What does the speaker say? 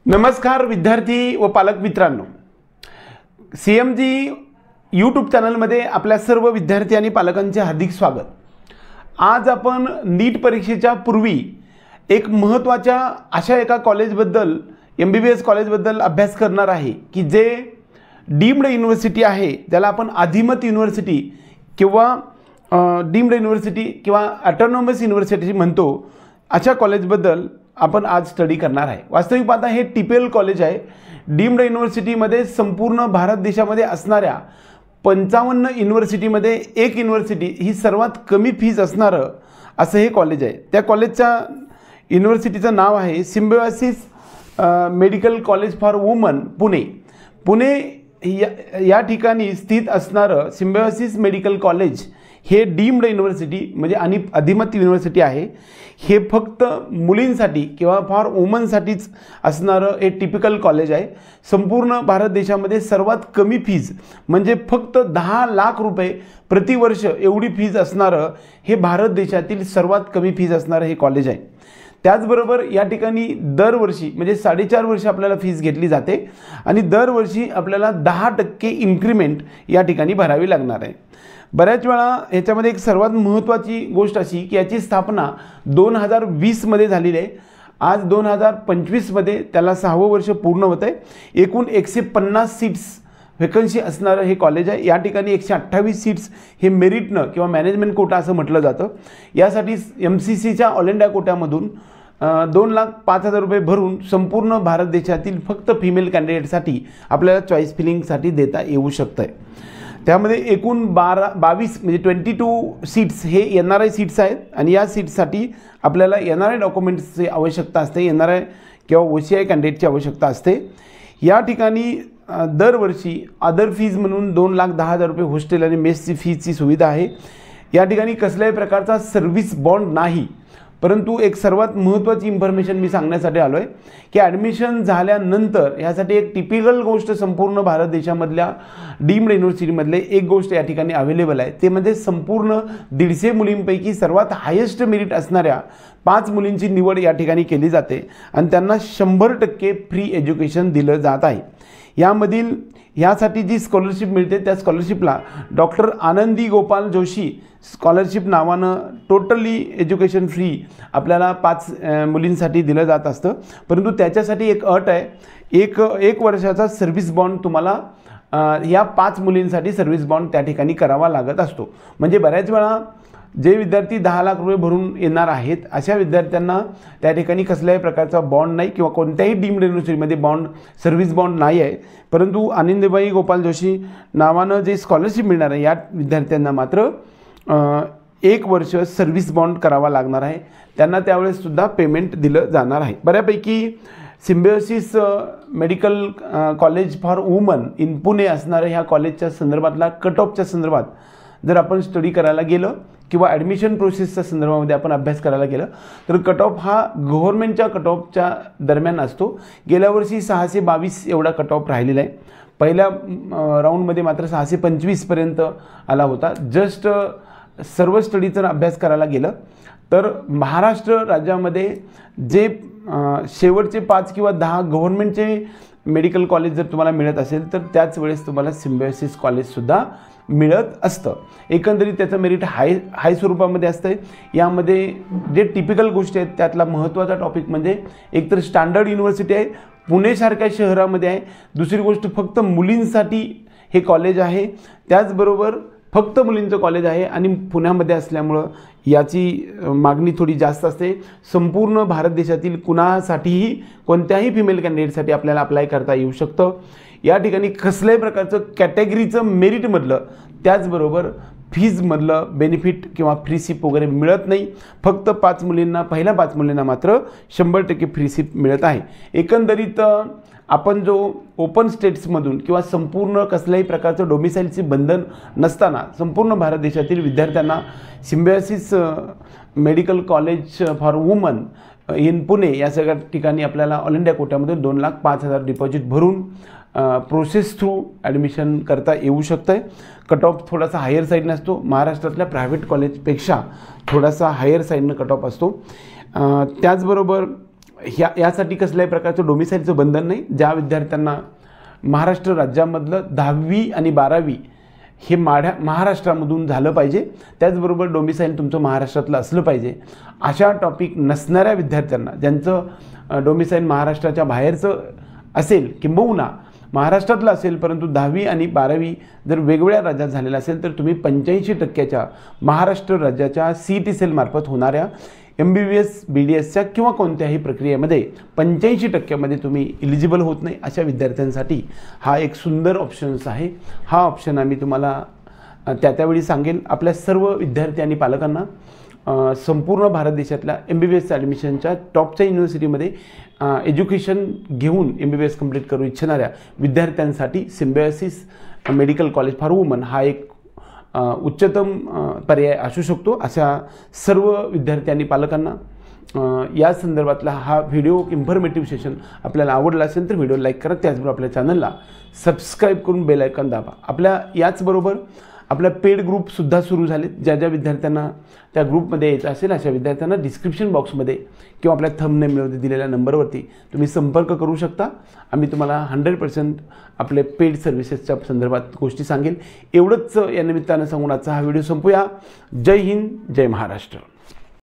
नमस्कार विद्यार्थी व पालक मित्रांनो, CMG यूट्यूब चॅनलमध्ये आपल्या सर्व विद्यार्थी आणि पालकांचे हार्दिक स्वागत। आज आपण नीट परीक्षेच्या पूर्वी एक महत्त्वाच्या अशा एका कॉलेजबद्दल MBBS कॉलेजबद्दल अभ्यास करणार आहे की जे डीम्ड युनिव्हर्सिटी आहे, ज्याला आपण अधिमत युनिव्हर्सिटी किंवा डीम्ड युनिव्हर्सिटी किंवा ऑटोनॉमस युनिव्हर्सिटी म्हणतो, अशा कॉलेजबद्दल आपण आज स्टडी करणार आहे। वास्तविक पाहता हे TPL कॉलेज आहे। डीम्ड युनिव्हर्सिटीमध्ये संपूर्ण भारत देशामध्ये असणाऱ्या 55 युनिव्हर्सिटीमध्ये एक युनिव्हर्सिटी ही सर्वात कमी फीज असणारं असं हे कॉलेज आहे। त्या कॉलेजच्या युनिव्हर्सिटीचं नाव आहे symbiosis medical college for woman Pune. Pune या ठिकाणी स्थित असणारं सिम्बायोसिस मेडिकल कॉलेज हे डीम्ड युनिव्हर्सिटी म्हणजे आणि अधिमत युनिव्हर्सिटी आहे। हे फक्त मुलींसाठी किंवा फॉर वुमनसाठीच असणारं एक टिपिकल कॉलेज आहे। संपूर्ण भारत देशामध्ये सर्वात कमी फीज म्हणजे फक्त 10 लाख रुपये प्रतिवर्ष एवढी फीज असणारं हे भारत देशातील सर्वात कमी फीज असणारं हे कॉलेज आहे। त्याचबरोबर या ठिकाणी दरवर्षी म्हणजे 4.5 वर्ष आपल्याला फीज घेतली जाते आणि दरवर्षी आपल्याला 10% इन्क्रीमेंट या ठिकाणी भरावी लागणार आहे। बऱ्याच वेळा याच्यामध्ये एक सर्वात महत्त्वाची गोष्ट अशी की याची स्थापना 2020 मध्ये झालेली आहे। आज 2025 मध्ये त्याला 6वं वर्ष पूर्ण होत आहे। एकूण 150 सीट्स व्हेकन्सी असणारं हे कॉलेज आहे। या ठिकाणी 128 सीट्स हे मेरिटनं किंवा मॅनेजमेंट कोटा असं म्हटलं जातं। यासाठी MCCच्या ऑल इंडिया कोट्यामधून 2,05,000 रुपये भरून संपूर्ण भारत देशातील फक्त फिमेल कॅन्डिडेटसाठी आपल्याला चॉईस फिलिंगसाठी देता येऊ शकतं आहे। त्यामध्ये एकूण 22 म्हणजे 22 सीट्स हे NRI सीट्स आहेत आणि या सीट्ससाठी आपल्याला NRI डॉक्युमेंट्सची आवश्यकता असते, NRI किंवा OCI कॅन्डिडेटची आवश्यकता असते। या ठिकाणी दरवर्षी अदर फीज म्हणून 2,10,000 रुपये हॉस्टेल आणि मेसची फीजची सुविधा आहे। या ठिकाणी कसल्याही प्रकारचा सर्व्हिस बॉन्ड नाही, परंतु एक सर्वात महत्त्वाची इन्फॉर्मेशन मी सांगण्यासाठी आलो आहे की ॲडमिशन झाल्यानंतर यासाठी एक टिपिकल गोष्ट संपूर्ण भारत देशामधल्या डीम्ड युनिव्हर्सिटीमधले एक गोष्ट या ठिकाणी अवेलेबल आहे। ते म्हणजे संपूर्ण 150 मुलींपैकी सर्वात हायेस्ट मेरिट असणाऱ्या 5 मुलींची निवड या ठिकाणी केली जाते आणि त्यांना 100% फ्री एज्युकेशन दिलं जात आहे। यामधील ह्यासाठी जी स्कॉलरशिप मिळते त्या स्कॉलरशिपला डॉक्टर आनंदी गोपाल जोशी स्कॉलरशिप नावानं टोटली एज्युकेशन फ्री आपल्याला 5 मुलींसाठी दिलं जात असतं। परंतु त्याच्यासाठी एक अट आहे, एक वर्षाचा सर्व्हिस बॉन्ड तुम्हाला या 5 मुलींसाठी सर्व्हिस बॉन्ड त्या ठिकाणी करावा लागत असतो। म्हणजे बऱ्याच वेळा जे विद्यार्थी 10 लाख रुपये भरून येणार आहेत अशा विद्यार्थ्यांना त्या ठिकाणी कसल्याही प्रकारचा बॉन्ड नाही किंवा कोणत्याही डीम्ड युनिव्हर्सिटीमध्ये सर्व्हिस बॉन्ड नाही आहे। परंतु आनंदीबाई गोपाल जोशी नावानं जे स्कॉलरशिप मिळणार आहे या विद्यार्थ्यांना मात्र 1 वर्ष सर्व्हिस बॉन्ड करावा लागणार आहे। त्यांना त्यावेळेस सुद्धा पेमेंट दिलं जाणार आहे। बऱ्यापैकी symbiosis medical college for woman in Pune असणाऱ्या ह्या कॉलेजच्या संदर्भातला कट ऑफच्या संदर्भात जर आपण स्टडी करायला गेलं किंवा ॲडमिशन प्रोसेसच्या संदर्भामध्ये आपण अभ्यास करायला गेलं तर कट ऑफ हा गव्हर्नमेंटच्या कट ऑफच्या दरम्यान असतो। गेल्या वर्षी 622 एवढा कट ऑफ राहिलेला आहे। पहिल्या राऊंडमध्ये मात्र 625 पर्यंत आला होता। जस्ट सर्व स्टडीचा अभ्यास करायला गेलं तर महाराष्ट्र राज्यामध्ये जे शेवटचे 5 किंवा 10 गव्हर्नमेंटचे मेडिकल कॉलेज जर तुम्हाला मिळत असेल तर त्याच वेळेस तुम्हाला सिम्बायोसिस कॉलेजसुद्धा मिळत असतं। एकंदरीत त्याचं मेरिट हाय स्वरूपामध्ये असतं। यामध्ये जे टिपिकल गोष्टी आहेत त्यातला महत्त्वाचा टॉपिक म्हणजे एकतर स्टँडर्ड युनिव्हर्सिटी आहे, पुणेसारख्या शहरामध्ये आहे। दुसरी गोष्ट फक्त मुलींसाठी हे कॉलेज आहे, त्याचबरोबर फक्त मुलींचं कॉलेज आहे आणि पुण्यामध्ये असल्यामुळं याची मागणी थोडी जास्त असते। संपूर्ण भारत देशातील कुणासाठीही कोणत्याही फिमेल कॅन्डिडेटसाठी आपल्याला अप्लाय करता येऊ शकतं। या ठिकाणी कसल्याही प्रकारचं कॅटेगरीचं मेरिटमधलं त्याचबरोबर फीजमधलं बेनिफिट किंवा फ्री सीप वगैरे मिळत नाही। फक्त 5 मुलींना पहिल्या 5 मुलींना मात्र 100% फ्री सीप मिळत आहे। एकंदरीत आपण जो ओपन स्टेट्समधून किंवा संपूर्ण कसल्याही प्रकारचं डोमिसाईलचे बंधन नसताना संपूर्ण भारत देशातील विद्यार्थ्यांना symbiosis medical college for woman in Pune या सगळ्या ठिकाणी आपल्याला ऑल इंडिया कोट्यामध्ये 2,05,000 डिपॉझिट भरून प्रोसेस थ्रू ॲडमिशन करता येऊ शकतं आहे। कट ऑफ थोडासा हायर साईडने असतो, महाराष्ट्रातल्या प्रायव्हेट कॉलेजपेक्षा थोडासा हायर साईडनं कट ऑफ असतो। त्याचबरोबर यासाठी कसल्याही प्रकारचं डोमिसाईलचं बंधन नाही. ज्या विद्यार्थ्यांना महाराष्ट्र राज्यामधलं 10वी आणि 12वी हे महाराष्ट्रामधून झालं पाहिजे, त्याचबरोबर डोमिसाईल तुमचं महाराष्ट्रातलं असलं पाहिजे, अशा टॉपिक नसणाऱ्या विद्यार्थ्यांना, ज्यांचं डोमिसाईल महाराष्ट्राच्या बाहेरचं असेल किंबहुना महाराष्ट्रातलं असेल परंतु 10वी आणि 12वी जर वेगवेगळ्या राज्यात झालेलं असेल, तर तुम्ही 85% महाराष्ट्र राज्याच्या CET सेलमार्फत होणाऱ्या MBBS BDSच्या किंवा कोणत्याही प्रक्रियेमध्ये 85% तुम्ही इलिजिबल होत नाही. अशा विद्यार्थ्यांसाठी हा एक सुंदर ऑप्शन्स आहे. हा ऑप्शन आम्ही तुम्हाला त्यावेळी सांगेल. आपल्या सर्व विद्यार्थी आणि पालकांना संपूर्ण भारत देशातल्या MBBS ॲडमिशनच्या टॉपच्या युनिव्हर्सिटीमध्ये एज्युकेशन घेऊन MBBS कंप्लीट करू इच्छिणाऱ्या विद्यार्थ्यांसाठी symbiosis medical college for woman हा एक उच्चतम पर्याय असू शकतो. अशा सर्व विद्यार्थी आणि पालकांना या संदर्भातला हा व्हिडिओ इन्फॉर्मेटिव्ह सेशन आपल्याला आवडला असेल तर व्हिडिओ लाईक करा. त्याचबरोबर आपल्या चॅनलला सबस्क्राईब करून बेल आयकॉन दाबा. आपल्या याचबरोबर आपल्या पेड ग्रुपसुद्धा सुरू झालेत. ज्या ज्या विद्यार्थ्यांना त्या ग्रुपमध्ये यायचं असेल अशा विद्यार्थ्यांना डिस्क्रिप्शन बॉक्समध्ये किंवा आपल्या थंबनेलमध्ये दिलेल्या नंबरवरती तुम्ही संपर्क करू शकता. आम्ही तुम्हाला 100% आपले पेड सर्व्हिसेसच्या संदर्भात गोष्टी सांगेल. एवढंच या निमित्तानं सांगून आजचा हा व्हिडिओ संपूया. जय हिंद, जय महाराष्ट्र.